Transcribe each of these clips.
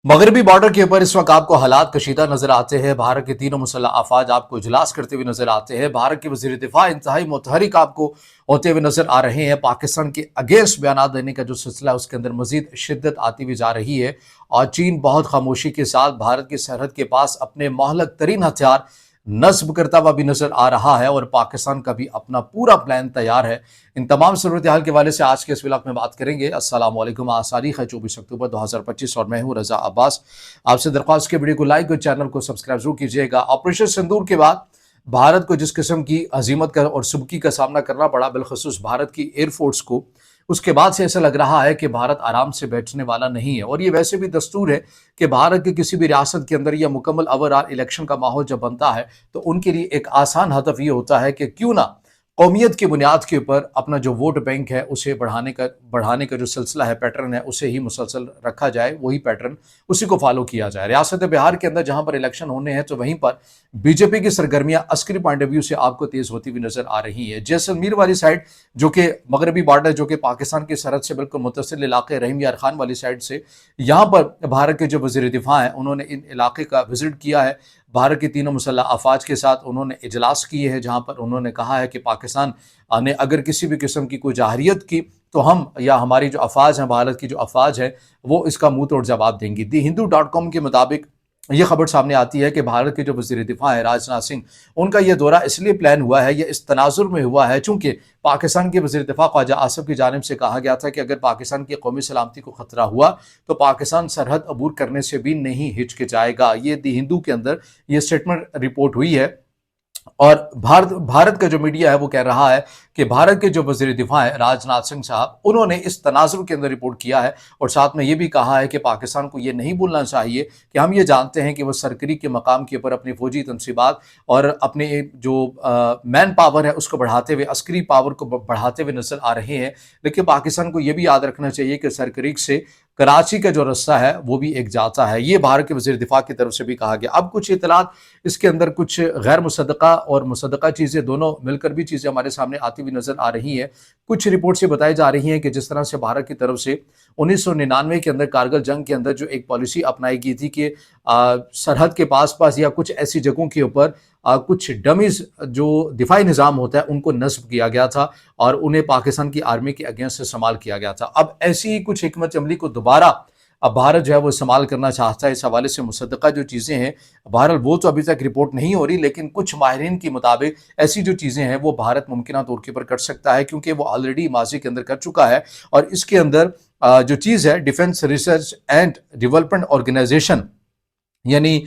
मगरबी बॉर्डर के ऊपर इस वक्त आपको हालात कशीदा नजर आते हैं। भारत के तीनों मुसल्लह अफवाज आपको इजलास करते हुए नजर आते हैं। भारत के वजीर दिफा इंतहाई मुतहरिक आपको होते हुए नजर आ रहे हैं। पाकिस्तान के अगेंस्ट बयान देने का जो सिलसिला है उसके अंदर मजीद शिद्दत आती हुई जा रही है और चीन बहुत खामोशी के साथ भारत की सरहद के पास अपने मोहलक तरीन हथियार नस्ब करता हुआ भी नजर आ रहा है और पाकिस्तान का भी अपना पूरा प्लान तैयार है। इन तमाम सूरत हाल के हवाले से आज के इस व्लॉग में बात करेंगे। अस्सलाम वालेकुम। आज तारीख है 24 अक्टूबर 2025 और मैं हूं रजा अब्बास। आपसे दरख्वास्त के वीडियो को लाइक और चैनल को सब्सक्राइब जरूर कीजिएगा। ऑपरेशन सिंदूर के बाद भारत को जिस किस्म की हजीमत का और सुबकी का सामना करना पड़ा, बिलखसूस भारत की एयरफोर्स को, उसके बाद से ऐसा लग रहा है कि भारत आराम से बैठने वाला नहीं है। और ये वैसे भी दस्तूर है कि भारत की किसी भी रियासत के अंदर या मुकम्मल ओवरऑल इलेक्शन का माहौल जब बनता है तो उनके लिए एक आसान हदफ ये होता है कि क्यों ना कौमियत की बुनियाद के ऊपर अपना जो वोट बैंक है उसे बढ़ाने का जो सिलसिला है, पैटर्न है, उसे ही मुसलसल रखा जाए, वही पैटर्न उसी को फॉलो किया जाए। रियासत बिहार के अंदर जहां पर इलेक्शन होने हैं तो वहीं पर बीजेपी की सरगर्मियां अस्करी पॉइंट ऑफ व्यू से आपको तेज होती हुई नजर आ रही है। जैसलमेर वाली साइड जो कि मगरबी बॉर्डर, जो कि पाकिस्तान की सरहद से बिल्कुल मुत्तसिल इलाके, रहीम यार खान वाली साइड से, यहाँ पर भारत के जो वजीर दिफा हैं उन्होंने इन इलाके का विजिट किया है। भारत के तीनों मुसल्लह अफवाज के साथ उन्होंने इजलास किए हैं जहाँ पर उन्होंने कहा है कि पाकिस्तान ने अगर किसी भी किस्म की कोई जाहरियत की तो हम या हमारी जो अफवाज हैं, भारत की जो अफवाज है, वो इसका मुंह तोड़ जवाब देंगी। दी हिंदू.com के मुताबिक ये खबर सामने आती है कि भारत के जो वजीर दिफा है राजनाथ सिंह, उनका यह दौरा इसलिए प्लान हुआ है, यह इस तनाजुर में हुआ है चूंकि पाकिस्तान के वजीर दिफा ख्वाजा आसिफ की जानिब से कहा गया था कि अगर पाकिस्तान की कौमी सलामती को खतरा हुआ तो पाकिस्तान सरहद अबूर करने से भी नहीं हिचकिचाएगा। ये दी हिंदू के अंदर ये स्टेटमेंट रिपोर्ट हुई है। और भारत का जो मीडिया है वो कह रहा है कि भारत के जो वजीर दिफा है राजनाथ सिंह साहब, उन्होंने इस तनाजुर के अंदर रिपोर्ट किया है और साथ में ये भी कहा है कि पाकिस्तान को ये नहीं भूलना चाहिए कि हम ये जानते हैं कि वो सरकरी के मकाम के ऊपर अपनी फौजी तनसीबात और अपने जो मैन पावर है उसको बढ़ाते हुए, अस्करी पावर को बढ़ाते हुए नजर आ रहे हैं। लेकिन पाकिस्तान को ये भी याद रखना चाहिए कि सरकरी से कराची का जो रास्ता है वो भी एक जाता है। ये भारत के वजीर दिफा की तरफ से भी कहा गया। अब कुछ इतलात इसके अंदर, कुछ गैर मुसद्दका और मुसद्दका चीज़ें दोनों मिलकर भी चीज़ें हमारे सामने आती हुई नजर आ रही हैं। कुछ रिपोर्ट से बताई जा रही हैं कि जिस तरह से भारत की तरफ से 1999 के अंदर कारगिल जंग के अंदर जो एक पॉलिसी अपनाई गई थी कि सरहद के पास पास या कुछ ऐसी जगहों के ऊपर कुछ डमीज जो दिफाई निज़ाम होता है उनको नस्ब किया गया था और उन्हें पाकिस्तान की आर्मी के अगेंस्ट इस्तेमाल किया गया था। अब ऐसी ही कुछ हिकमत अमली को दोबारा अब भारत जो है वो इस्तेमाल करना चाहता है। इस हवाले से मुसद्दका जो चीज़ें हैं, बहरहाल वो तो अभी तक रिपोर्ट नहीं हो रही, लेकिन कुछ माहिरीन के मुताबिक ऐसी जो चीज़ें हैं वो भारत मुमकिन तौर के ऊपर कर सकता है क्योंकि वो ऑलरेडी माजी के अंदर कर चुका है। और इसके अंदर जो चीज़ है, defence research and development organisation यानी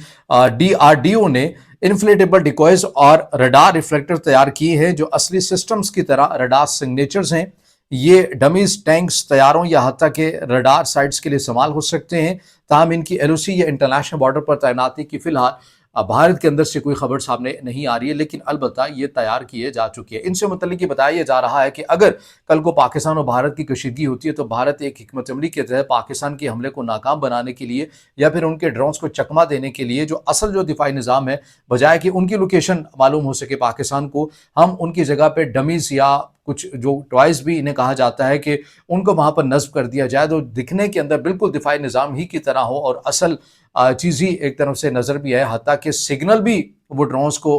DRDO ने इन्फ्लेटेबल डिकॉयज और रडार रिफ्लेक्टर तैयार किए हैं जो असली सिस्टम्स की तरह रडार सिग्नेचर्स हैं। ये डमीज टैंक्स, तैयारों या हत्या के रडार साइट्स के लिए इस्तेमाल हो सकते हैं। ताहम इनकी LOC या इंटरनेशनल बॉर्डर पर तैनाती की फिलहाल भारत के अंदर से कोई खबर सामने नहीं आ रही है, लेकिन अलबत्ता ये तैयार किए जा चुकी है। इनसे मुतल्लिक ये बताया जा रहा है कि अगर कल को पाकिस्तान और भारत की कशीदगी होती है तो भारत एक हिकमत अमली के तहत पाकिस्तान के हमले को नाकाम बनाने के लिए या फिर उनके ड्रोन्स को चकमा देने के लिए जो असल जो दिफाई निज़ाम है, बजाय कि उनकी लोकेशन मालूम हो सके पाकिस्तान को, हम उनकी जगह पे डमीज या कुछ जो टॉयज भी इन्हें कहा जाता है कि उनको वहाँ पर नस्ब कर दिया जाए तो दिखने के अंदर बिल्कुल दिफाई निज़ाम ही की तरह हो और असल चीज़ ही एक तरफ से नज़र भी आए, हत्ता कि सिग्नल भी वो ड्रोन्स को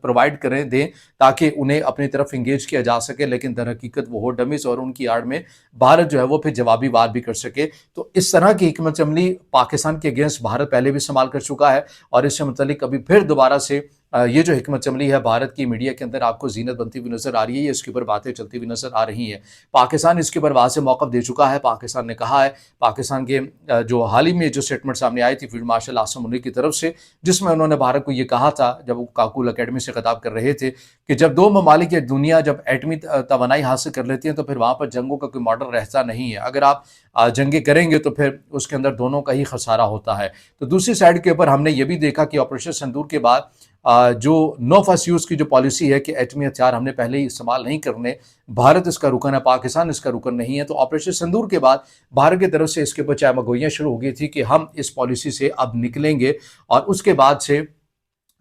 प्रोवाइड करें दें ताकि उन्हें अपनी तरफ इंगेज किया जा सके, लेकिन दर हकीकत वो हो डमीज और उनकी आड़ में भारत जो है वो फिर जवाबी वार भी कर सके। तो इस तरह की हिकमत अमली पाकिस्तान के अगेंस्ट भारत पहले भी इस्तेमाल कर चुका है और इससे मुतल्लिक अभी फिर दोबारा से ये जो हिकमत अमली है भारत की मीडिया के अंदर आपको जीनत बनती हुई नजर आ रही है, इसके ऊपर बातें चलती हुई नजर आ रही हैं। पाकिस्तान इसके ऊपर वाज़ेह मौक़िफ़ दे चुका है। पाकिस्तान ने कहा है, पाकिस्तान के जो हाल ही में जो स्टेटमेंट सामने आई थी फील्ड मार्शल आसिम मुनीर की तरफ से, जिसमें उन्होंने भारत को ये कहा था जब वो काकुल अकेडमी से खिताब कर रहे थे कि जब दो ममालिक या दुनिया जब एटमी तवानाई हासिल कर लेती है तो फिर वहाँ पर जंगों का कोई मॉडल रहता नहीं है। अगर आप जंगें करेंगे तो फिर उसके अंदर दोनों का ही खसारा होता है। तो दूसरी साइड के ऊपर हमने ये भी देखा कि ऑपरेशन सिंदूर के बाद जो नो फर्स्ट यूज़ की जो पॉलिसी है कि एटमी हथियार हमने पहले ही इस्तेमाल नहीं करने, भारत इसका रुकन है, पाकिस्तान इसका रुकन नहीं है। तो ऑपरेशन सिंदूर के बाद भारत की तरफ से इसके ऊपर चाहे मगोइयाँ शुरू हो गई थी कि हम इस पॉलिसी से अब निकलेंगे और उसके बाद से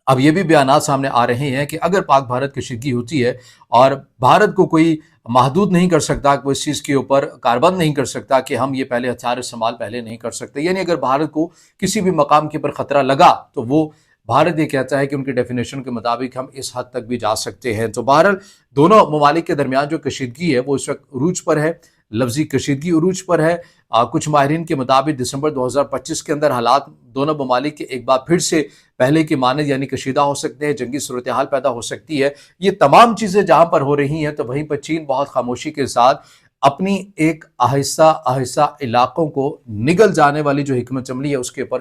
अब ये भी बयानात सामने आ रहे हैं कि अगर पाक भारत कशीदगी होती है और भारत को कोई महदूद नहीं कर सकता, कोई इस चीज़ के ऊपर कारबंद नहीं कर सकता कि हम ये पहले हथियार इस्तेमाल पहले नहीं कर सकते, यानी अगर भारत को किसी भी मकाम के ऊपर खतरा लगा तो वो भारत ये कहता है कि उनके डेफिनेशन के मुताबिक हम इस हद तक भी जा सकते हैं। तो बहरहाल दोनों ममालिक के दरमियान जो कशीदगी है वो इस वक्त उरूज पर है, लफ्जी कशीदगी उरूज पर है। कुछ माहिरीन के मुताबिक दिसंबर 2025 के अंदर हालात दोनों ममालिक के एक बार फिर से पहले की मानद यानी कशीदा हो सकते हैं, जंगी सूरत हाल पैदा हो सकती है। ये तमाम चीज़ें जहाँ पर हो रही हैं तो वहीं पर चीन बहुत खामोशी के साथ अपनी एक आहिस्ता आहिस्ता इलाकों को निगल जाने वाली जो हिकमत अमली है उसके ऊपर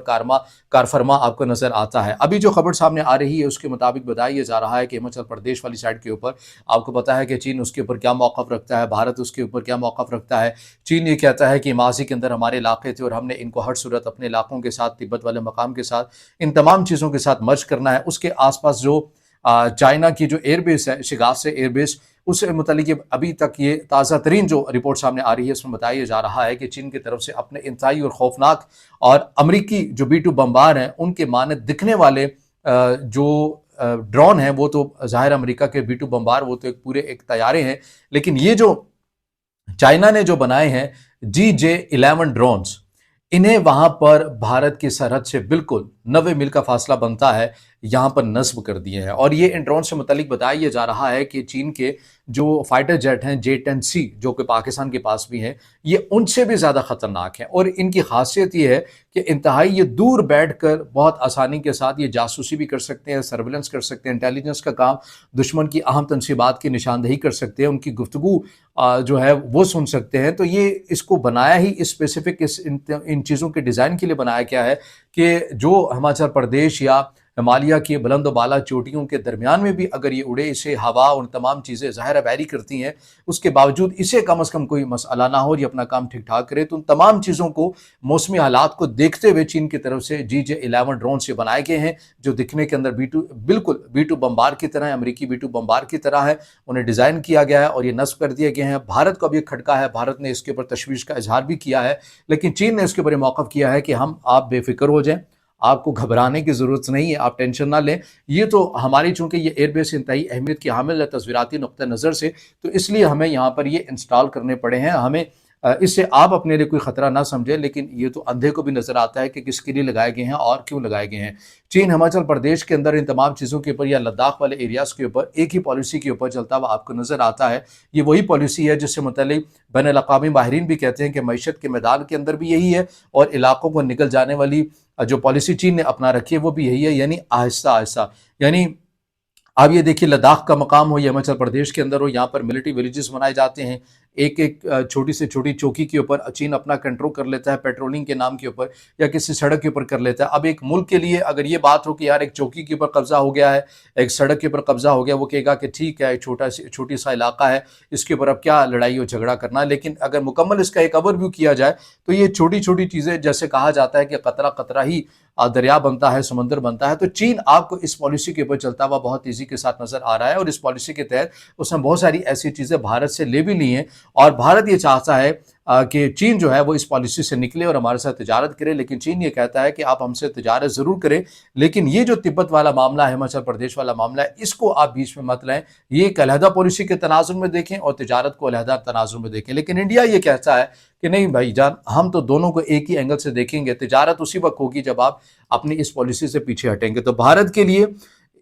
कारफरमा आपको नजर आता है। अभी जो खबर सामने आ रही है उसके मुताबिक बताया जा रहा है कि हिमाचल प्रदेश वाली साइड के ऊपर आपको पता है कि चीन उसके ऊपर क्या मौक़िफ़ रखता है, भारत उसके ऊपर क्या मौक़िफ़ रखता है। चीन ये कहता है कि माजी के अंदर हमारे इलाके थे और हमने इनको हर सूरत अपने इलाकों के साथ, तिब्बत वाले मकाम के साथ, इन तमाम चीज़ों के साथ मर्ज करना है। उसके आसपास जो चाइना की जो एयरबेस है, शिगाफ से एयरबेस, उससे मुतालिक अभी तक ये ताज़ा तरीन जो रिपोर्ट सामने आ रही है उसमें बताया जा रहा है कि चीन की तरफ से अपने इंतहाई और खौफनाक और अमरीकी जो B-2 बमबार हैं उनके माने दिखने वाले जो ड्रोन हैं वो तो ज़ाहिर अमेरिका के B-2 बमबार वो तो एक पूरे एक तैयारे हैं, लेकिन ये जो चाइना ने जो बनाए हैं GJ-11 ड्रोन्स, इन्हें वहां पर भारत की सरहद से बिल्कुल 90 मील का फासला बनता है, यहाँ पर नस्ब कर दिए हैं। और ये इन ड्रोन से मुतालिक बताया जा रहा है कि चीन के जो फाइटर जेट हैं J-10C जो कि पाकिस्तान के पास भी हैं, ये उनसे भी ज़्यादा ख़तरनाक हैं। और इनकी खासियत ये है कि इंतहाई ये दूर बैठकर बहुत आसानी के साथ ये जासूसी भी कर सकते हैं, सर्विलेंस कर सकते हैं, इंटेलिजेंस का काम, दुश्मन की अहम तनसीबात की निशानदही कर सकते हैं, उनकी गुफ्तगू जो है वो सुन सकते हैं। तो ये इसको बनाया ही स्पेसिफिक इन चीज़ों के डिज़ाइन के लिए बनाया गया है कि जो हिमाचल प्रदेश या हिमालय की बुलंद बाला चोटियों के दरमियान में भी अगर ये उड़े, इसे हवा और तमाम चीज़ें ज़ाहिर वैरी करती हैं, उसके बावजूद इसे कम से कम कोई मसला ना हो, ये अपना काम ठीक ठाक करे। तो उन तमाम चीज़ों को मौसमी हालात को देखते हुए चीन की तरफ से GJ-11 ड्रोन से बनाए गए हैं जो दिखने के अंदर बिल्कुल B-2 बमबार की तरह है, अमरीकी B-2 बमबार की तरह है। उन्हें डिज़ाइन किया गया है और ये नस्ब कर दिए गए हैं। भारत को अब ये खटका है, भारत ने इसके ऊपर तशवीश का इजहार भी किया है, लेकिन चीन ने इसके ऊपर मौक़िफ़ किया है कि आप बेफिक्र हो जाएं, आपको घबराने की ज़रूरत नहीं है, आप टेंशन ना लें। ये तो हमारी चूँकि ये एयरबेस इंतहाई अहमियत की हामिल है तस्वीराती नुक़्ता नज़र से, तो इसलिए हमें यहाँ पर ये इंस्टॉल करने पड़े हैं। हमें इससे आप अपने लिए कोई ख़तरा ना समझें, लेकिन ये तो अंधे को भी नज़र आता है कि किसके लिए लगाए गए हैं और क्यों लगाए गए हैं। चीन हिमाचल प्रदेश के अंदर इन तमाम चीज़ों के ऊपर या लद्दाख वाले एरियाज़ के ऊपर एक ही पॉलिसी के ऊपर चलता हुआ आपको नज़र आता है। ये वही पॉलिसी है जिससे मुतल्लिक़ बैनुल-अक़वामी माहिरीन भी कहते हैं कि मईशत के मैदान के अंदर भी यही है और इलाकों को निकल जाने वाली जो पॉलिसी चीन ने अपना रखी है वो भी यही है, यानी आहिस्ता आहिस्ता। यानी आप ये देखिए लद्दाख का मकाम हो या हिमाचल प्रदेश के अंदर हो, यहाँ पर मिलिट्री विलेजेस बनाए जाते हैं। एक एक छोटी से छोटी चौकी के ऊपर चीन अपना कंट्रोल कर लेता है, पेट्रोलिंग के नाम के ऊपर या किसी सड़क के ऊपर कर लेता है। अब एक मुल्क के लिए अगर ये बात हो कि यार एक चौकी के ऊपर कब्जा हो गया है, एक सड़क के ऊपर कब्जा हो गया, वो कहेगा कि ठीक है, छोटी सा इलाका है, इसके ऊपर अब क्या लड़ाई और झगड़ा करना। लेकिन अगर मुकम्मल इसका एक ओवरव्यू किया जाए तो ये छोटी छोटी चीज़ें, जैसे कहा जाता है कि कतरा कतरा ही दरिया बनता है, समंदर बनता है। तो चीन आपको इस पॉलिसी के ऊपर चलता हुआ बहुत तेज़ी के साथ नज़र आ रहा है और इस पॉलिसी के तहत उसने बहुत सारी ऐसी चीज़ें भारत से ले भी ली हैं और भारत ये चाहता है कि चीन जो है वो इस पॉलिसी से निकले और हमारे साथ तिजारत करे। लेकिन चीन ये कहता है कि आप हमसे तिजारत ज़रूर करें, लेकिन ये जो तिब्बत वाला मामला है, हिमाचल प्रदेश वाला मामला है, इसको आप बीच में मत लाएं। ये एक अलहदा पॉलिसी के तनाजुर में देखें और तिजारत को अलहदा तनाजुर में देखें। लेकिन इंडिया ये कहता है कि नहीं भाई जान, हम तो दोनों को एक ही एंगल से देखेंगे। तिजारत उसी वक्त होगी जब आप अपनी इस पॉलिसी से पीछे हटेंगे। तो भारत के लिए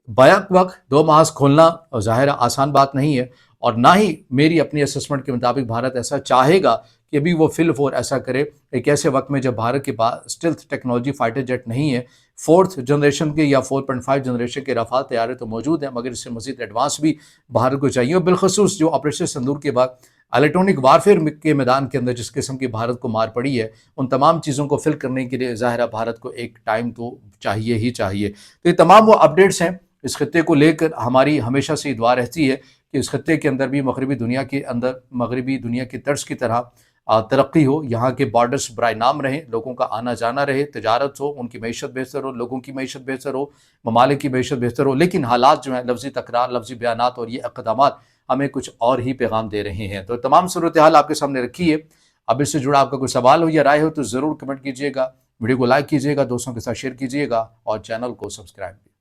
बैक वक्त 2 मास खोलना ज़ाहिर आसान बात नहीं है और ना ही मेरी अपनी असेसमेंट के मुताबिक भारत ऐसा चाहेगा कि अभी वो फिल फोर ऐसा करे एक ऐसे वक्त में जब भारत के पास स्टिल्थ टेक्नोलॉजी फाइटर जेट नहीं है। 4th जनरेशन के या 4.5 जनरेशन के रफाल तैयारे तो मौजूद हैं, मगर इससे मज़ीद एडवांस भी भारत को चाहिए। और बिलखसूस जो ऑपरेशन सिंदूर के बाद इलेक्ट्रॉनिक वारफेयर के मैदान के अंदर जिस किस्म की भारत को मार पड़ी है, उन तमाम चीज़ों को फिल करने के लिए ज़ाहिर भारत को एक टाइम तो चाहिए ही चाहिए। तो ये तमाम वो अपडेट्स हैं इस खत्ते को लेकर। हमारी हमेशा से दुआ रहती है कि इस खत्ते के अंदर भी मगरबी दुनिया के अंदर मगरबी दुनिया की तर्ज की तरह तरक्की हो, यहाँ के बॉर्डर्स बराए नाम रहें, लोगों का आना जाना रहे, तजारत हो, उनकी मईशत बेहतर हो, लोगों की मईशत बेहतर हो, ममालिक की मईशत बेहतर हो। लेकिन हालात जो हैं, लफ्ज़ी तकरार, लफ्ज़ी बयानात और ये इक़दामात हमें कुछ और ही पैगाम दे रहे हैं। तो तमाम सूरत हाल आपके सामने रखी है। अब इससे जुड़ा आपका कोई सवाल हो या राय हो तो ज़रूर कमेंट कीजिएगा, वीडियो को लाइक कीजिएगा, दोस्तों के साथ शेयर कीजिएगा और चैनल को सब्सक्राइब कीजिएगा।